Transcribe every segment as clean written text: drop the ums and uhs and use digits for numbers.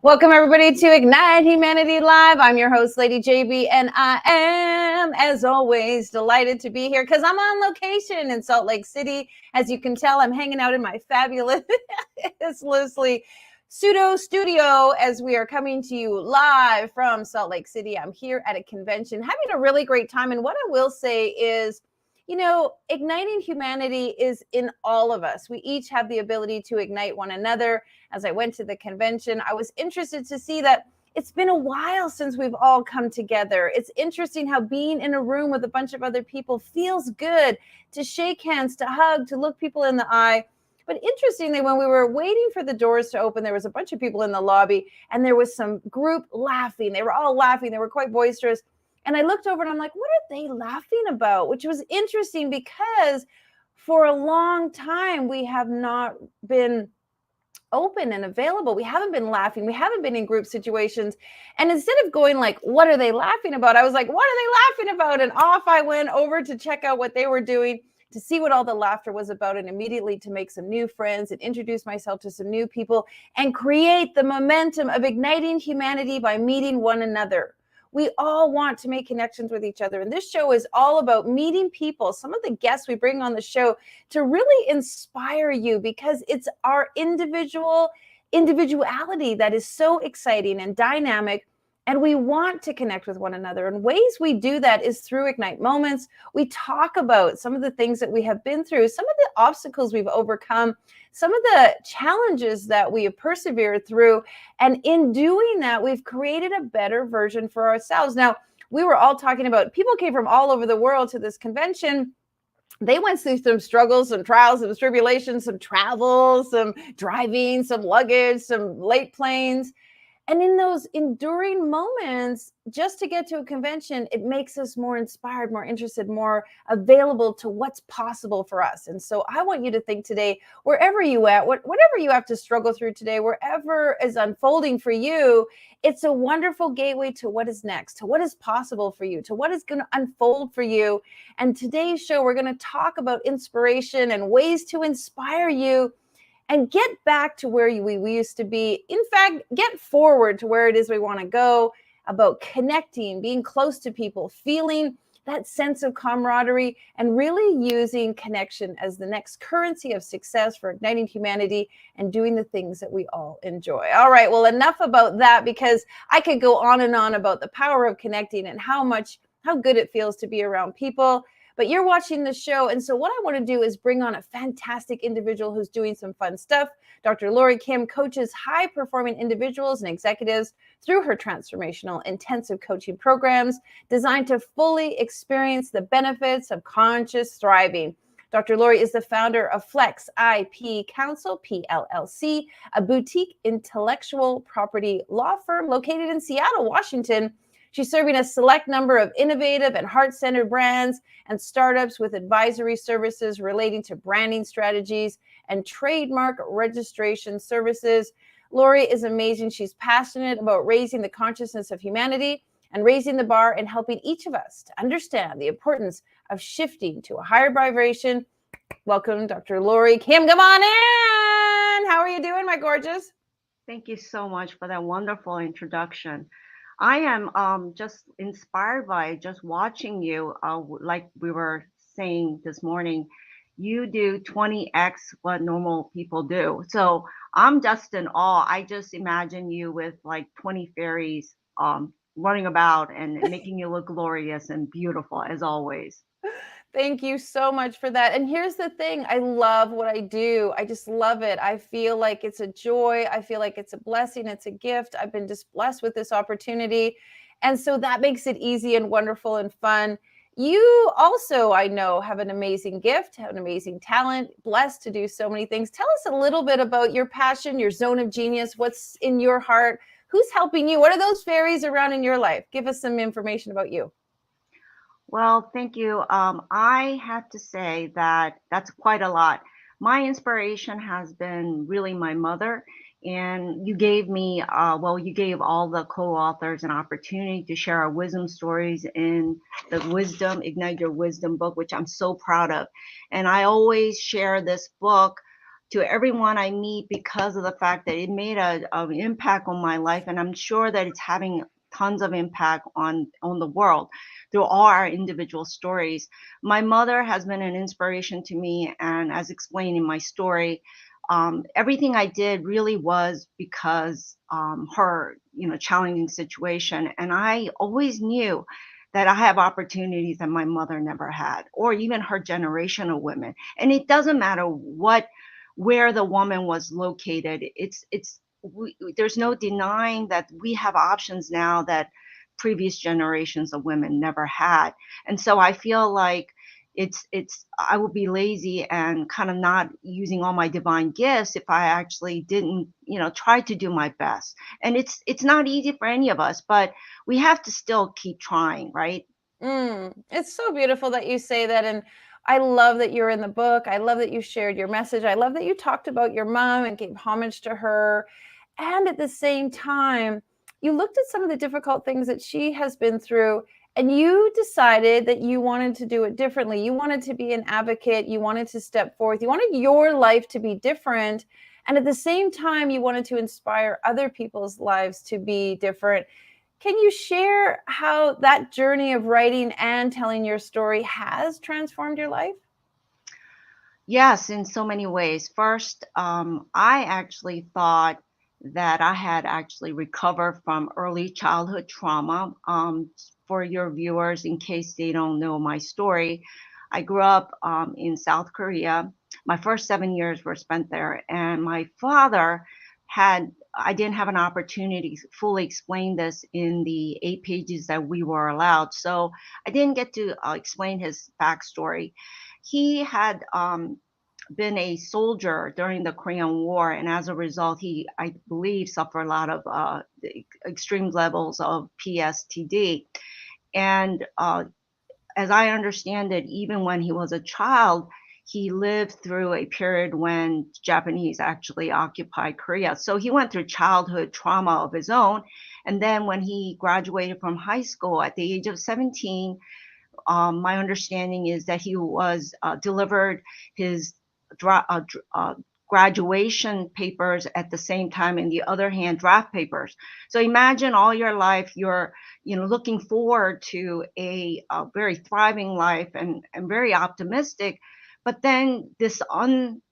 Welcome, everybody, to Ignite Humanity Live. I'm your host, Lady JB, and I am, as always, delighted to be here because I'm on location in Salt Lake City. As you can tell, I'm hanging out in my fabulous, loosely pseudo studio as we are coming to you live from Salt Lake City. I'm here at a convention, having a really great time. And what I will say is, igniting humanity is in all of us. We each have the ability to ignite one another. As I went to the convention, I was interested to see that it's been a while since we've all come together. It's interesting how being in a room with a bunch of other people feels good, to shake hands, to hug, to look people in the eye. But interestingly, when we were waiting for the doors to open, there was a bunch of people in the lobby, and there was some group laughing. They were all laughing. They were quite boisterous. And I looked over and I'm like, what are they laughing about? Which was interesting because for a long time, we have not been open and available. We haven't been laughing. We haven't been in group situations. And instead of going like, what are they laughing about? I was like, what are they laughing about? And off I went over to check out what they were doing, to see what all the laughter was about, and immediately to make some new friends and introduce myself to some new people and create the momentum of igniting humanity by meeting one another. We all want to make connections with each other. And this show is all about meeting people, some of the guests we bring on the show, to really inspire you, because it's our individuality that is so exciting and dynamic. And we want to connect with one another. And ways we do that is through Ignite Moments. We talk about some of the things that we have been through, some of the obstacles we've overcome, some of the challenges that we have persevered through. And in doing that, we've created a better version for ourselves. Now, we were all talking about, people came from all over the world to this convention. They went through some struggles, some trials, some tribulations, some travel, some driving, some luggage, some late planes. And in those enduring moments, just to get to a convention, it makes us more inspired, more interested, more available to what's possible for us. And so I want you to think today, wherever you at, whatever you have to struggle through today, wherever is unfolding for you, it's a wonderful gateway to what is next, to what is possible for you, to what is going to unfold for you. And today's show, we're going to talk about inspiration and ways to inspire you and get back to where we used to be. In fact, get forward to where it is we want to go, about connecting, being close to people, feeling that sense of camaraderie, and really using connection as the next currency of success for igniting humanity and doing the things that we all enjoy. All right, well, enough about that, because I could go on and on about the power of connecting and how good it feels to be around people. But you're watching the show. And so what I want to do is bring on a fantastic individual who's doing some fun stuff. Dr. Lori Kim coaches high-performing individuals and executives through her transformational intensive coaching programs designed to fully experience the benefits of conscious thriving. Dr. Lori is the founder of Flex IP Counsel, PLLC, a boutique intellectual property law firm located in Seattle, Washington. She's serving a select number of innovative and heart-centered brands and startups with advisory services relating to branding strategies and trademark registration services. Lori is amazing. She's passionate about raising the consciousness of humanity and raising the bar and helping each of us to understand the importance of shifting to a higher vibration. Welcome, Dr. Lori Kim. Come on in. How are you doing, my gorgeous? Thank you so much for that wonderful introduction. I am just inspired by just watching you. Like we were saying this morning, you do 20x what normal people do. So I'm just in awe. I just imagine you with like 20 fairies running about and making you look glorious and beautiful as always. Thank you so much for that. And here's the thing. I love what I do. I just love it. I feel like it's a joy. I feel like it's a blessing. It's a gift. I've been just blessed with this opportunity. And so that makes it easy and wonderful and fun. You also, I know, have an amazing gift, have an amazing talent, blessed to do so many things. Tell us a little bit about your passion, your zone of genius, what's in your heart, who's helping you? What are those fairies around in your life? Give us some information about you. Well, thank you. I have to say that that's quite a lot. My inspiration has been really my mother, and you gave me, you gave all the co-authors an opportunity to share our wisdom stories in the Wisdom, Ignite Your Wisdom book, which I'm so proud of. And I always share this book to everyone I meet because of the fact that it made an impact on my life, and I'm sure that it's having tons of impact on the world through all our individual stories. My mother has been an inspiration to me, and as explained in my story, everything I did really was because her, challenging situation, and I always knew that I have opportunities that my mother never had, or even her generation of women. And it doesn't matter where the woman was located. There's no denying that we have options now that previous generations of women never had. And so I feel like it's I would be lazy and kind of not using all my divine gifts if I actually didn't, try to do my best. And it's not easy for any of us, but we have to still keep trying, right? It's so beautiful that you say that. And I love that you're in the book. I love that you shared your message. I love that you talked about your mom and gave homage to her. And at the same time, you looked at some of the difficult things that she has been through, and you decided that you wanted to do it differently. You wanted to be an advocate. You wanted to step forth. You wanted your life to be different. And at the same time, you wanted to inspire other people's lives to be different. Can you share how that journey of writing and telling your story has transformed your life? Yes, in so many ways. First, I actually thought that I had actually recovered from early childhood trauma. For your viewers, in case they don't know my story, I grew up in South Korea. My first 7 years were spent there, and my father I didn't have an opportunity to fully explain this in the 8 pages that we were allowed. So I didn't get to explain his backstory. He had been a soldier during the Korean War, and as a result, he, I believe, suffered a lot of extreme levels of PSTD. And as I understand it, even when he was a child, he lived through a period when Japanese actually occupied Korea. So he went through childhood trauma of his own. And then when he graduated from high school at the age of 17, my understanding is that he was delivered his dra- uh, dr- uh, graduation papers at the same time, and the other hand, draft papers. So imagine all your life you're, looking forward to a very thriving life and very optimistic, but then this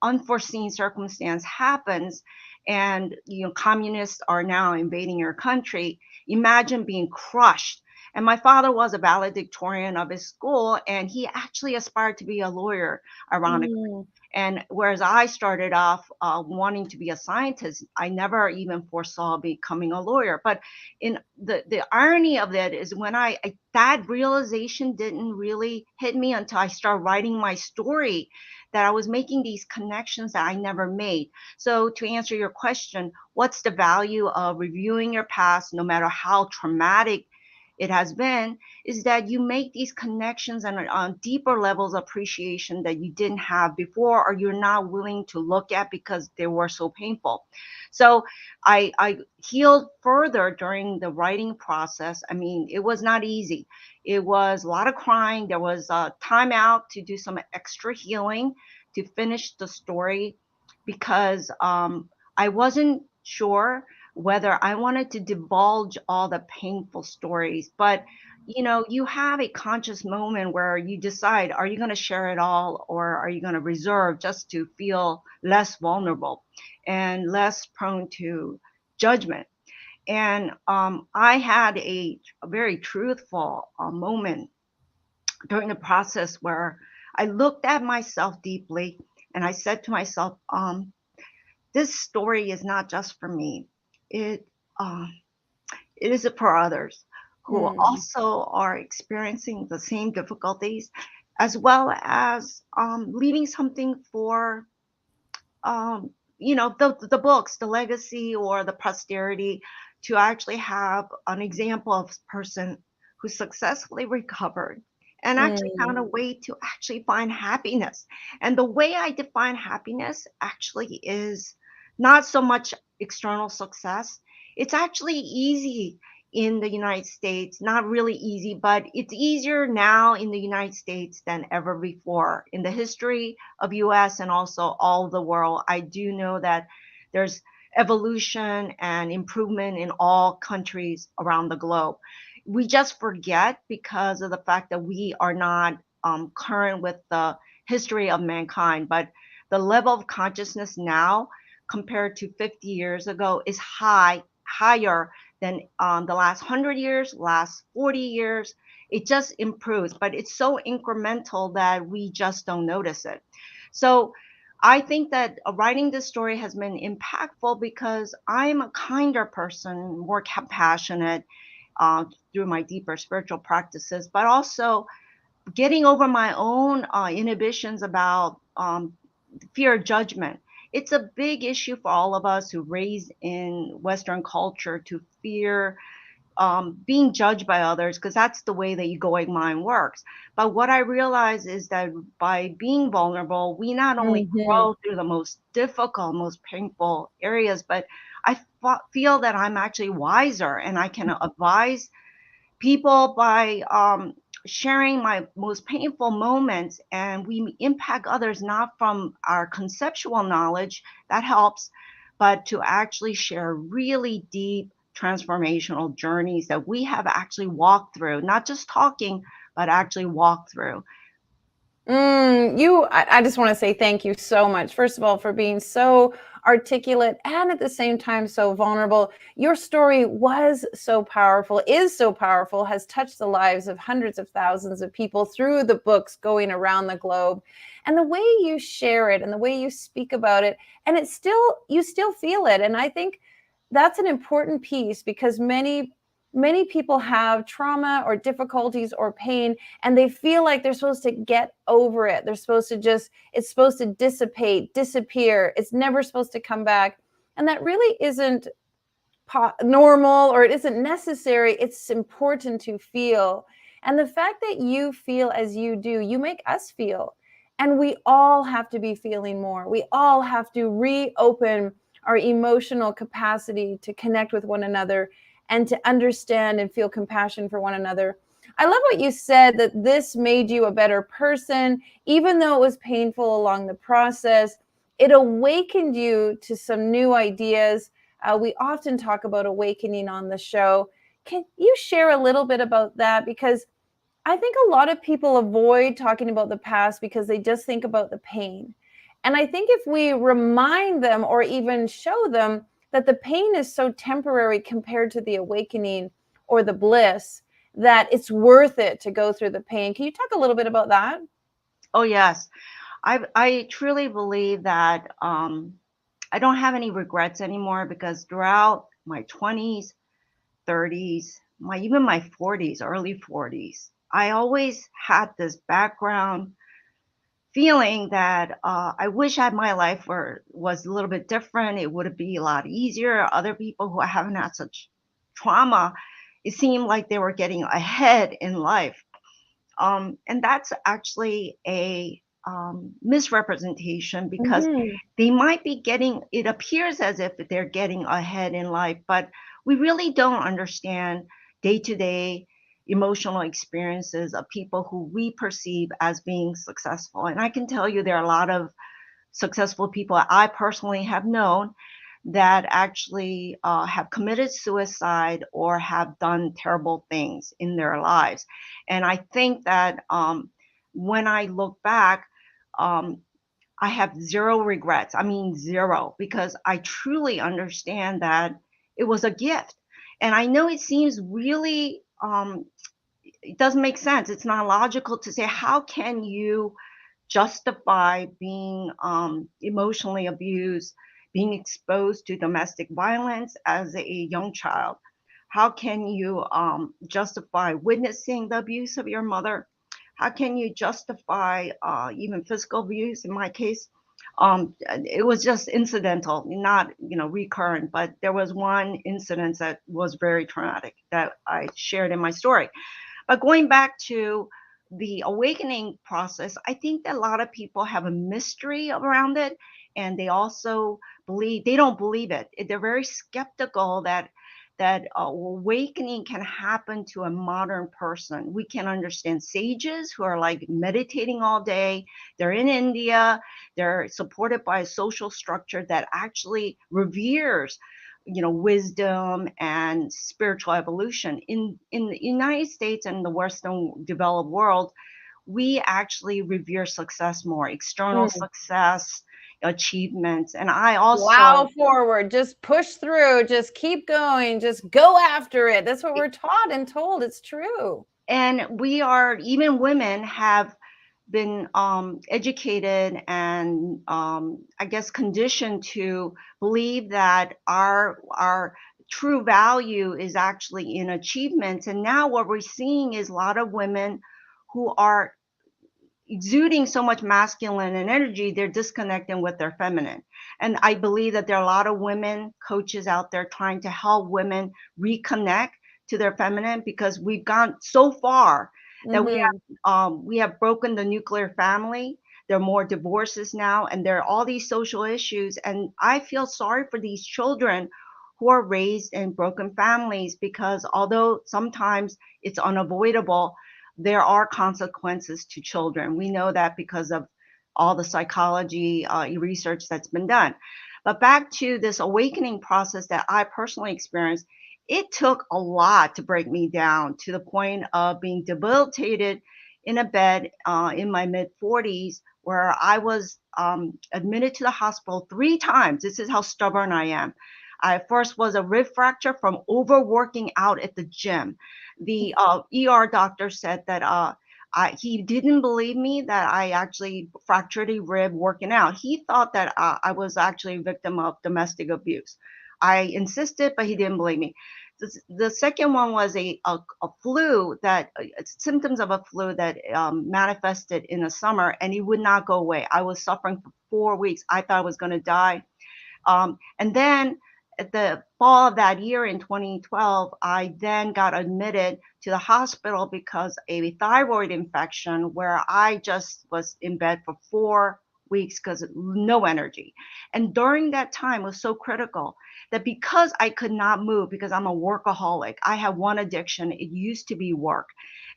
unforeseen circumstance happens, and communists are now invading your country. Imagine being crushed. And my father was a valedictorian of his school, and he actually aspired to be a lawyer, ironically. Mm, And whereas I started off wanting to be a scientist, I never even foresaw becoming a lawyer. But in the irony of that is when that realization didn't really hit me until I started writing my story, that I was making these connections that I never made. So to answer your question, what's the value of reviewing your past, no matter how traumatic it has been, is that you make these connections and on deeper levels of appreciation that you didn't have before, or you're not willing to look at because they were so painful. So I healed further during the writing process. I mean, it was not easy. It was a lot of crying. There was a time out to do some extra healing to finish the story because I wasn't sure whether I wanted to divulge all the painful stories. But you have a conscious moment where you decide, are you going to share it all, or are you going to reserve just to feel less vulnerable and less prone to judgment? And I had a very truthful moment during the process where I looked at myself deeply and I said to myself, this story is not just for me. It um, it is for others who mm, also are experiencing the same difficulties, as well as leaving something for the books, the legacy, or the posterity, to actually have an example of a person who successfully recovered and actually found a mm, way to actually find happiness. And the way I define happiness actually is not so much external success. It's actually easy. in the United States. Not really easy, but it's easier now in the United States than ever before. In the history of US and also all the world, I do know that there's evolution and improvement in all countries around the globe. We just forget because of the fact that we are not current with the history of mankind, but the level of consciousness now compared to 50 years ago is higher than the last 100 years, last 40 years. It just improves, but it's so incremental that we just don't notice it. So I think that writing this story has been impactful because I'm a kinder person, more compassionate uh, through my deeper spiritual practices, but also getting over my own inhibitions about fear of judgment. It's a big issue for all of us who raised in Western culture to fear being judged by others because that's the way the egoic mind works. But what I realize is that by being vulnerable, we not only Hmm. grow through the most difficult, most painful areas, but feel that I'm actually wiser and I can advise people by sharing my most painful moments, and we impact others not from our conceptual knowledge that helps, but to actually share really deep transformational journeys that we have actually walked through, not just talking, but actually walked through. I just want to say thank you so much. First of all, for being so articulate and at the same time so vulnerable. Your story was so powerful, is so powerful, has touched the lives of hundreds of thousands of people through the books going around the globe. And the way you share it and the way you speak about it, and you still feel it. And I think that's an important piece because many people have trauma or difficulties or pain and they feel like they're supposed to get over it. They're supposed to it's supposed to dissipate, disappear. It's never supposed to come back. And that really isn't normal or it isn't necessary. It's important to feel. And the fact that you feel as you do, you make us feel. And we all have to be feeling more. We all have to reopen our emotional capacity to connect with one another and to understand and feel compassion for one another. I love what you said that this made you a better person, even though it was painful along the process. It awakened you to some new ideas. We often talk about awakening on the show. Can you share a little bit about that? Because I think a lot of people avoid talking about the past because they just think about the pain. And I think if we remind them or even show them that the pain is so temporary compared to the awakening or the bliss, that it's worth it to go through the pain. Can you talk a little bit about that? Oh, yes. I truly believe that I don't have any regrets anymore because throughout my 20s, 30s, even my 40s, early 40s, I always had this background feeling that I wish my life was a little bit different. It would be a lot easier. Other people who haven't had such trauma, it seemed like they were getting ahead in life. And that's actually a misrepresentation because Mm-hmm. they might be getting, it appears as if they're getting ahead in life, but we really don't understand day to day emotional experiences of people who we perceive as being successful. And I can tell you there are a lot of successful people I personally have known that actually have committed suicide or have done terrible things in their lives. And I think that when I look back, um, I have zero regrets. I mean, zero, because I truly understand that it was a gift. And I know it seems really, it doesn't make sense. It's not logical to say, how can you justify being emotionally abused, being exposed to domestic violence as a young child? How can you justify witnessing the abuse of your mother? How can you justify even physical abuse? In my case, it was just incidental, not recurrent, but there was one incident that was very traumatic that I shared in my story. But going back to the awakening process, I think that a lot of people have a mystery around it, and they also they don't believe it. They're very skeptical that that awakening can happen to a modern person. We can understand sages who are like meditating all day. They're in India. They're supported by a social structure that actually reveres, wisdom and spiritual evolution. In the United States and the Western developed world, we actually revere success more, external Mm. success, achievements. And I also, Wow, forward, just push through, just keep going, just go after it. That's what we're taught and told. It's true. and we are, even women have been educated and I guess conditioned to believe that our true value is actually in achievements. And now what we're seeing is a lot of women who are exuding so much masculine and energy, they're disconnecting with their feminine. And I believe that there are a lot of women coaches out there trying to help women reconnect to their feminine, because we've gone so far that Hmm. we have broken the nuclear family. There are more divorces now, and there are all these social issues. And I feel sorry for these children who are raised in broken families, because although sometimes it's unavoidable, there are consequences to children. We know that because of all the psychology research that's been done. But back to this awakening process that I personally experienced, it took a lot to break me down to the point of being debilitated in a bed in my mid 40s, where I was admitted to the hospital 3 times. This is how stubborn I am. I first was a rib fracture from overworking out at the gym. The ER doctor said that he didn't believe me that I actually fractured a rib working out. He thought that I was actually a victim of domestic abuse. I insisted, but he didn't believe me. The second one was a flu that symptoms of a flu that manifested in the summer, and it would not go away. I was suffering for 4 weeks. I thought I was going to die. And then at the fall of that year in 2012, I then got admitted to the hospital because of a thyroid infection, where I just was in bed for 4 weeks because no energy. And during that time was so critical that because I could not move, because I'm a workaholic, I had one addiction. It used to be work.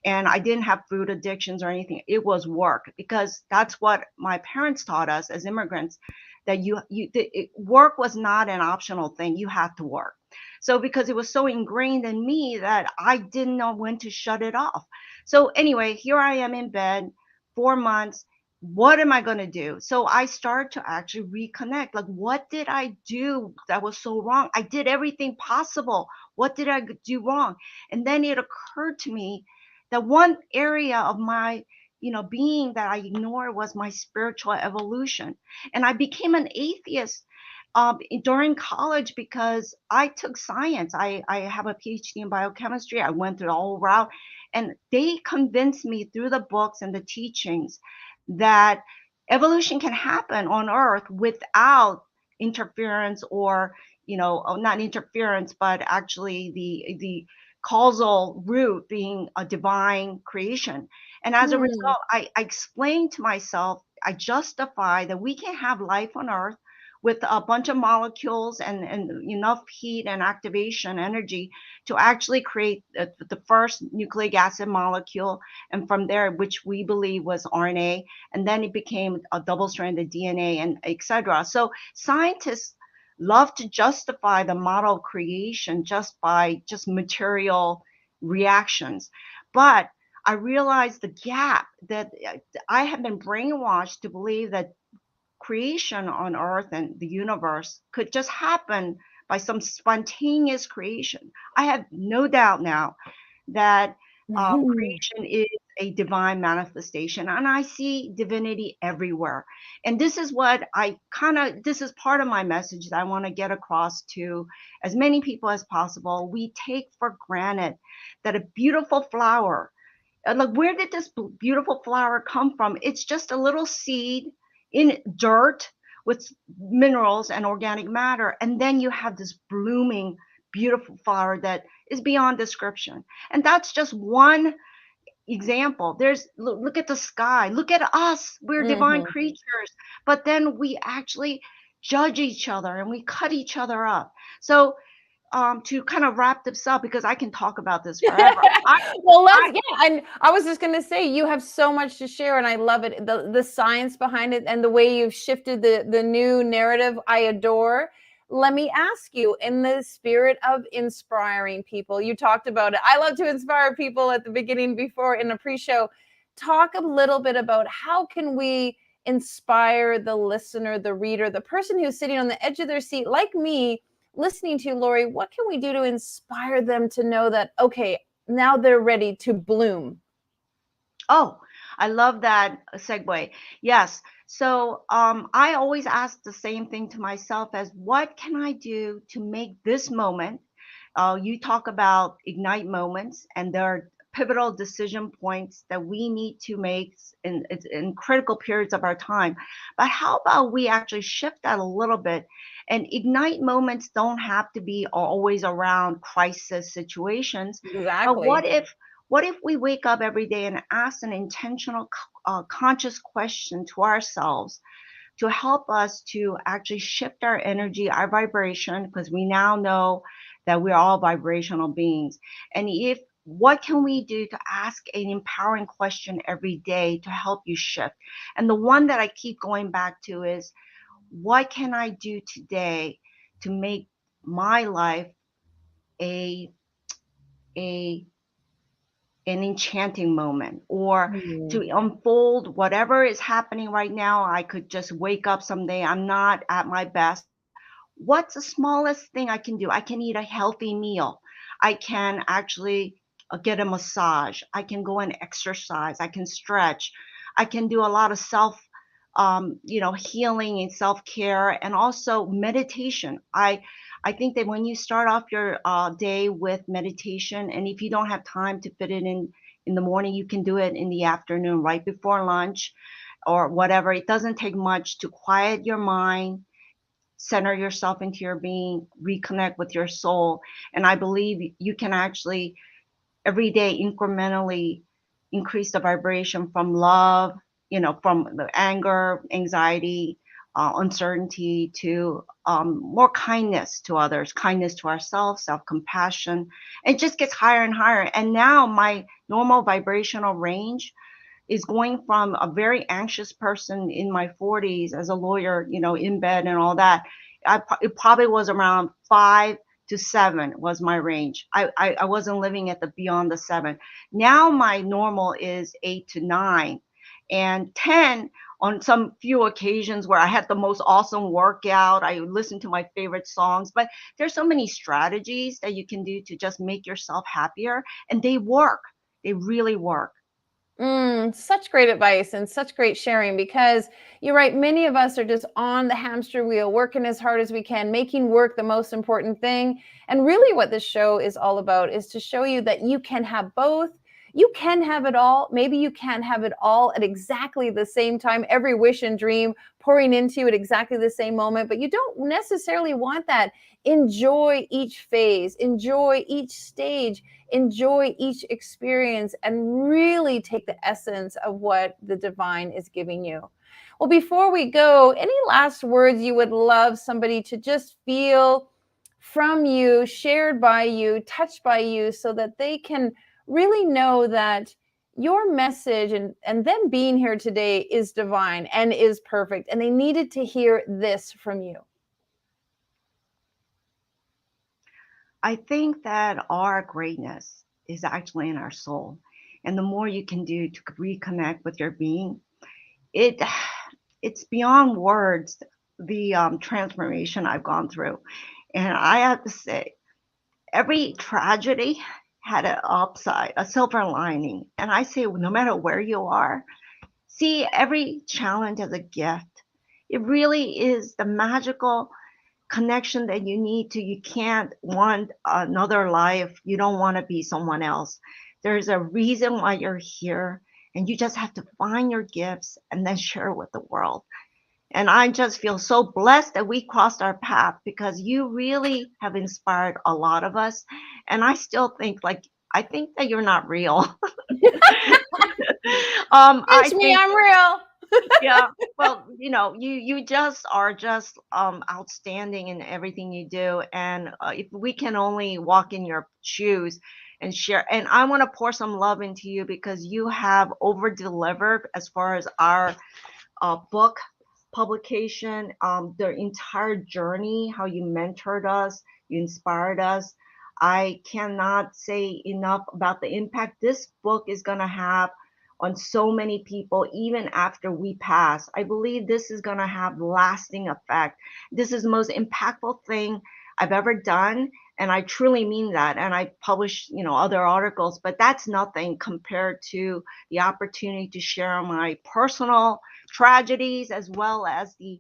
And I didn't have food addictions or anything. It was work, because that's what my parents taught us as immigrants, that work was not an optional thing. You had to work. So because it was so ingrained in me that I didn't know when to shut it off. So anyway, here I am in bed, 4 months. What am I going to do? So I started to actually reconnect. Like, what did I do that was so wrong? I did everything possible. What did I do wrong? And then it occurred to me that one area of my being that I ignored was my spiritual evolution. And I became an atheist during college because I took science. I have a PhD in biochemistry. I went through the whole route, and they convinced me through the books and the teachings that evolution can happen on Earth without interference, or not interference, but actually the causal root being a divine creation. And as a Hmm. result, I explained to myself, I justify that we can have life on Earth with a bunch of molecules and enough heat and activation energy to actually create the first nucleic acid molecule. And from there, which we believe was RNA, and then it became a double-stranded DNA, and etc. So scientists love to justify the model of creation just by just material reactions. But I realized the gap that I have been brainwashed to believe that creation on earth and the universe could just happen by some spontaneous creation. I have no doubt now that creation is a divine manifestation, and I see divinity everywhere. And this is what this is part of my message that I want to get across to as many people as possible. We take for granted that a beautiful flower, like, where did this beautiful flower come from? It's just a little seed in dirt with minerals and organic matter. And then you have this blooming, beautiful flower that is beyond description. And that's just one example. Look at the sky, look at us. We're divine Hmm. creatures. But then we actually judge each other and we cut each other up. So to kind of wrap this up, because I can talk about this forever. Well, I yeah, and I was just going to say you have so much to share, and I love it. The science behind it and the way you've shifted the new narrative, I adore. Let me ask you, in the spirit of inspiring people, you talked about it. I love to inspire people at the beginning before in a pre-show. Talk a little bit about how can we inspire the listener, the reader, the person who's sitting on the edge of their seat, like me, listening to you, Lori. What can we do to inspire them to know that, okay, now they're ready to bloom? Oh, I love that segue. Yes. So I always ask the same thing to myself as, what can I do to make this moment? You talk about ignite moments, and there are pivotal decision points that we need to make in critical periods of our time. But how about we actually shift that a little bit? And ignite moments don't have to be always around crisis situations. But Exactly. what if we wake up every day and ask an intentional, conscious question to ourselves to help us to actually shift our energy, our vibration, because we now know that we're all vibrational beings. And if what can we do to ask an empowering question every day to help you shift? And the one that I keep going back to is, what can I do today to make my life a a an enchanting moment, or to Mm. unfold whatever is happening right now. I could just wake up someday, I'm not at my best. What's the smallest thing I can do? I can eat a healthy meal. I can actually get a massage. I can go and exercise. I can stretch. I can do a lot of healing and self care, and also meditation. I think that when you start off your day with meditation, and if you don't have time to fit it in the morning, you can do it in the afternoon, right before lunch or whatever. It doesn't take much to quiet your mind, center yourself into your being, reconnect with your soul. And I believe you can actually every day incrementally increase the vibration from love, from the anger, anxiety, uncertainty, to more kindness to others, kindness to ourselves, self compassion. It just gets higher and higher. And now my normal vibrational range is going from a very anxious person in my 40s as a lawyer, in bed and all that. It probably was around 5 to 7 was my range. I wasn't living at the beyond the 7. Now my normal is 8 to 9, and 10 on some few occasions where I had the most awesome workout. I listened to my favorite songs, but there's so many strategies that you can do to just make yourself happier, and they work. They really work. Such great advice and such great sharing, because you're right. Many of us are just on the hamster wheel, working as hard as we can, making work the most important thing. And really, what this show is all about is to show you that you can have both. You can have it all. Maybe you can't have it all at exactly the same time, every wish and dream pouring into you at exactly the same moment, but you don't necessarily want that. Enjoy each phase, enjoy each stage, enjoy each experience, and really take the essence of what the divine is giving you. Well, before we go, any last words you would love somebody to just feel from you, shared by you, touched by you, so that they can really know that your message and them being here today is divine and is perfect, and they needed to hear this from you? I think that our greatness is actually in our soul. And the more you can do to reconnect with your being, it it's beyond words, the transformation I've gone through. And I have to say, every tragedy had an upside, a silver lining. And I say, no matter where you are, see every challenge as a gift. It really is the magical connection that you need to. You can't want another life. You don't want to be someone else. There's a reason why you're here, and you just have to find your gifts and then share with the world. And I just feel so blessed that we crossed our path, because you really have inspired a lot of us. And I still think, I think that you're not real. I Pinch me, think, I'm real. yeah. Well, Well, you just are just outstanding in everything you do, and if we can only walk in your shoes and share, and I want to pour some love into you because you have over delivered as far as our book publication, the entire journey, how you mentored us, you inspired us. I cannot say enough about the impact this book is going to have on so many people, even after we pass. I believe this is going to have lasting effect. This is the most impactful thing I've ever done. And I truly mean that. And I publish, other articles, but that's nothing compared to the opportunity to share my personal tragedies as well as the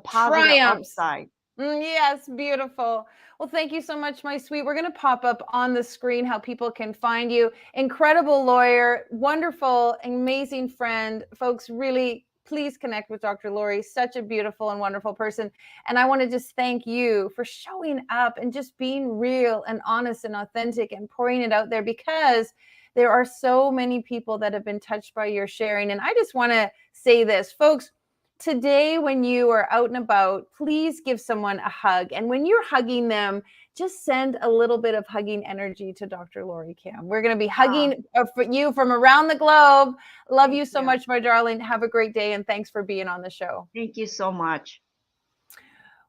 positive Triumphs. upside. Yes, beautiful. Well, thank you so much, my sweet. We're going to pop up on the screen how people can find you. Incredible lawyer, wonderful, amazing friend. Folks, really, please connect with Dr. Lori. Such a beautiful and wonderful person. And I want to just thank you for showing up and just being real and honest and authentic and pouring it out there, because there are so many people that have been touched by your sharing. And I just want to say this, folks. Today, when you are out and about, please give someone a hug. And when you're hugging them, just send a little bit of hugging energy to Dr. Lori Kam. We're going to be hugging for you from around the globe. Love you so much, my darling. Have a great day. And thanks for being on the show. Thank you so much.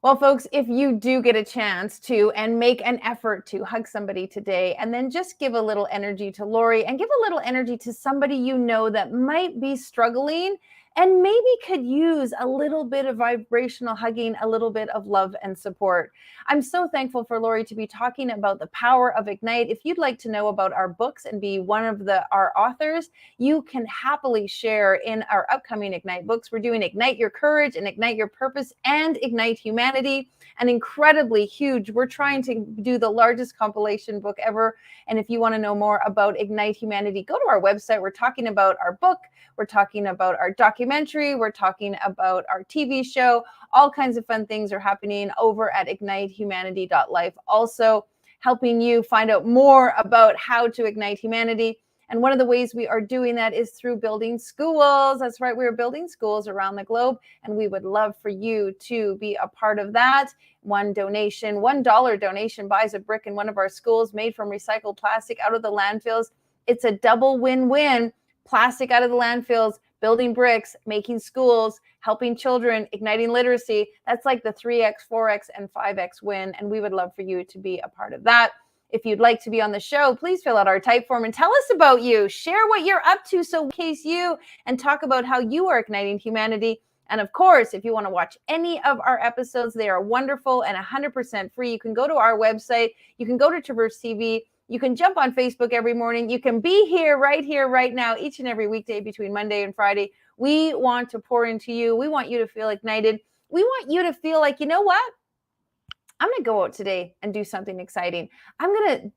Well, folks, if you do get a chance to and make an effort to hug somebody today, and then just give a little energy to Lori and give a little energy to somebody you know that might be struggling and maybe could use a little bit of vibrational hugging, a little bit of love and support. I'm so thankful for Lori to be talking about the power of Ignite. If you'd like to know about our books and be one of our authors, you can happily share in our upcoming Ignite books. We're doing Ignite Your Courage and Ignite Your Purpose and Ignite Humanity. And incredibly huge. We're trying to do the largest compilation book ever. And if you want to know more about Ignite Humanity, go to our website. We're talking about our book. We're talking about our documentary. We're talking about our TV show. All kinds of fun things are happening over at ignitehumanity.life. Also helping you find out more about how to ignite humanity. And one of the ways we are doing that is through building schools. That's right. We're building schools around the globe, and we would love for you to be a part of that. $1 donation buys a brick in one of our schools made from recycled plastic out of the landfills. It's a double win-win. Plastic out of the landfills, building bricks, making schools, helping children, igniting literacy. That's like the 3X, 4X, and 5X win. And we would love for you to be a part of that. If you'd like to be on the show, please fill out our type form and tell us about you. Share what you're up to, so in case you, and talk about how you are igniting humanity. And of course, if you want to watch any of our episodes, they are wonderful and 100% free. You can go to our website. You can go to Traverse TV. You can jump on Facebook every morning. You can be here, right now, each and every weekday between Monday and Friday. We want to pour into you. We want you to feel ignited. We want you to feel like, you know what? I'm going to go out today and do something exciting. I'm going to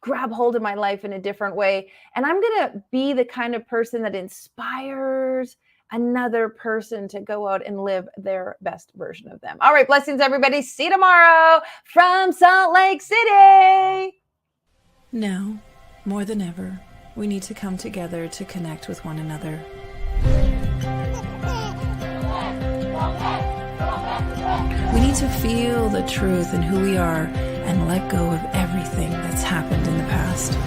grab hold of my life in a different way. And I'm going to be the kind of person that inspires another person to go out and live their best version of them. All right. Blessings, everybody. See you tomorrow from Salt Lake City. Now, more than ever, we need to come together to connect with one another. We need to feel the truth in who we are and let go of everything that's happened in the past.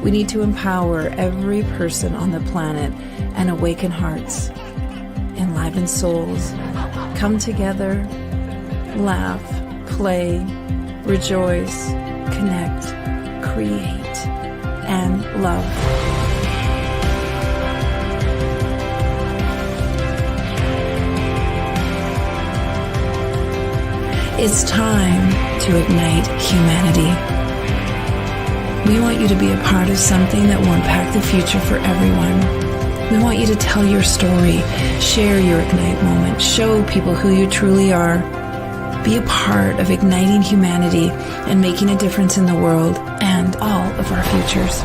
We need to empower every person on the planet and awaken hearts, enliven souls, come together, laugh, play, rejoice, connect, create, and love. It's time to ignite humanity. We want you to be a part of something that will impact the future for everyone. We want you to tell your story, share your Ignite moment, show people who you truly are. Be a part of igniting humanity and making a difference in the world and all of our futures.